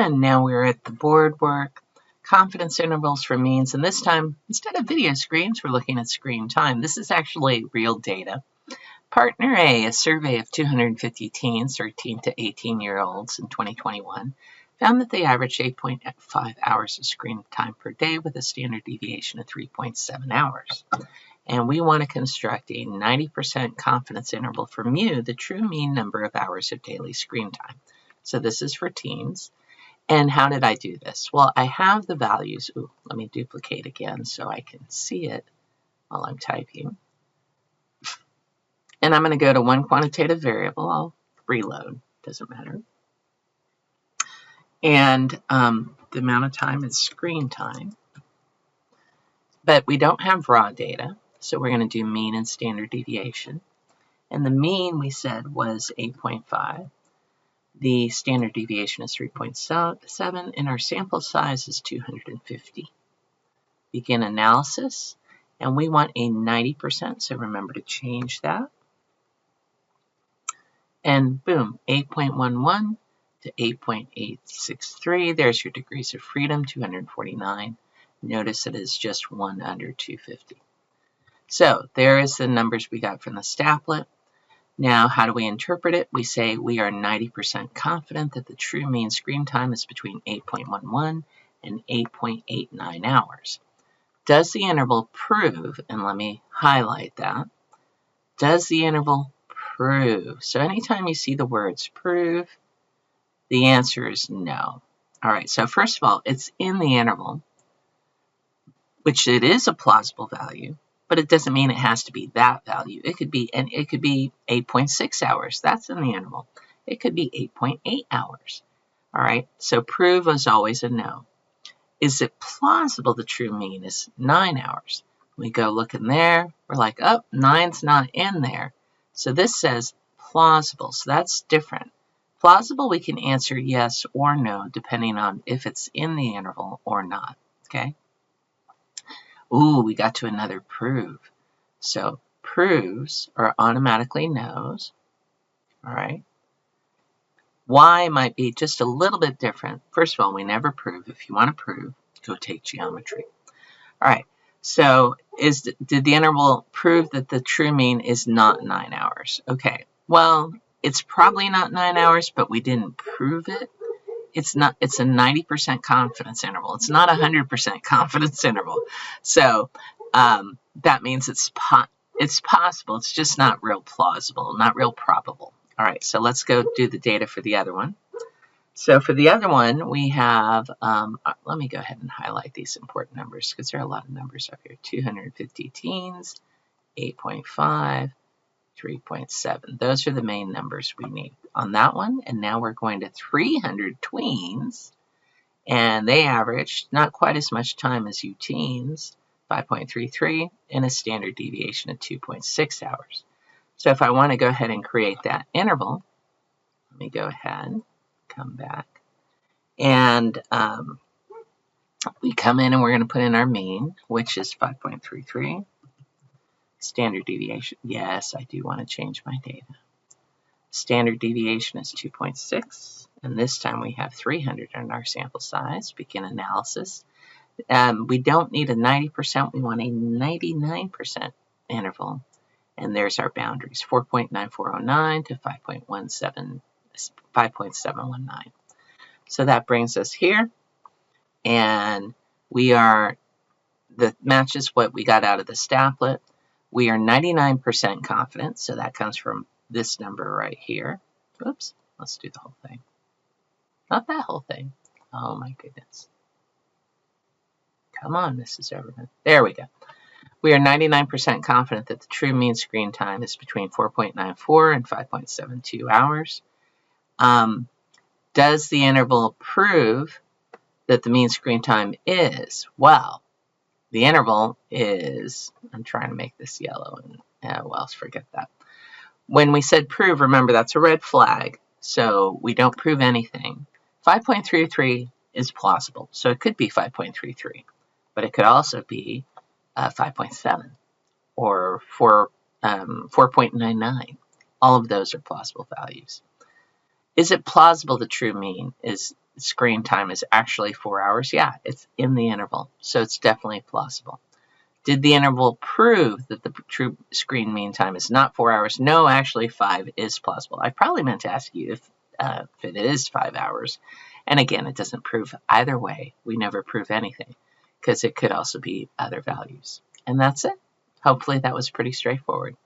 And now we're at the board work, confidence intervals for means, and this time, instead of video screens, we're looking at screen time. This is actually real data. Partner A, a survey of 250 teens, 13 to 18-year-olds in 2021, found that they averaged 8.5 hours of screen time per day with a standard deviation of 3.7 hours. And we want to construct a 90% confidence interval for mu, the true mean number of hours of daily screen time. So this is for teens. And how did I do this? Well, I have the values. Ooh, let me duplicate again so I can see it while I'm typing. And I'm going to go to one quantitative variable. I'll reload, doesn't matter. And the amount of time is screen time. But we don't have raw data, so we're going to do mean and standard deviation. And the mean, we said, was 8.5. The standard deviation is 3.7, and our sample size is 250. Begin analysis, and we want a 90%, so remember to change that. And boom, 8.11 to 8.863. There's your degrees of freedom, 249. Notice it is just one under 250. So there is the numbers we got from the Staplet. Now, how do we interpret it? We say we are 90% confident that the true mean screen time is between 8.11 and 8.89 hours. Does the interval prove, and let me highlight that, does the interval prove? So anytime you see the words prove, the answer is no. All right, so first of all, it's in the interval, which it is a plausible value, but it doesn't mean it has to be that value. It could be 8.6 hours. That's in the interval. It could be 8.8 hours. All right, so prove is always a no. Is it plausible the true mean is 9 hours? We go look in there. We're like, oh, 9's not in there. So this says plausible, so that's different. Plausible, we can answer yes or no, depending on if it's in the interval or not, okay? Ooh, we got to another prove. So proves are automatically no's, all right? Why might be just a little bit different. First of all, we never prove. If you want to prove, go take geometry. All right, so did the interval prove that the true mean is not 9 hours? Okay, well, it's probably not 9 hours, but we didn't prove it. It's a 90% confidence interval. It's not a 100% confidence interval. So that means it's possible. It's just not real plausible, not real probable. All right, so let's go do the data for the other one. So for the other one, we have, let me go ahead and highlight these important numbers because there are a lot of numbers up here. 250 teens, 8.5, 3.7. Those are the main numbers we need on that one. And now we're going to 300 tweens, and they averaged not quite as much time as you teens, 5.33, and a standard deviation of 2.6 hours. So if I want to go ahead and create that interval, let me go ahead, come back, and we come in and we're going to put in our mean, which is 5.33. Standard deviation, yes, I do want to change my data. Standard deviation is 2.6, and this time we have 300 in our sample size. Begin analysis. We don't need a 90%, we want a 99% interval. And there's our boundaries, 4.9409 to 5.719. So that brings us here, and that matches what we got out of the Staplet. We are 99% confident, so that comes from this number right here. Oops, let's do the whole thing. Not that whole thing. Oh my goodness. Come on, Mrs. Everman. There we go. We are 99% confident that the true mean screen time is between 4.94 and 5.72 hours. Does the interval prove that the mean screen time is? Well, the interval is, I'm trying to make this yellow, and well, forget that. When we said prove, remember that's a red flag, so we don't prove anything. 5.33 is plausible, so it could be 5.33, but it could also be 5.7 or 4.99. All of those are plausible values. Is it plausible the true mean is screen time is actually 4 hours? Yeah, it's in the interval, so it's definitely plausible. Did the interval prove that the true screen mean time is not 4 hours? No, actually 5 is plausible. I probably meant to ask you if it is 5 hours. And again, it doesn't prove either way. We never prove anything because it could also be other values. And that's it. Hopefully that was pretty straightforward.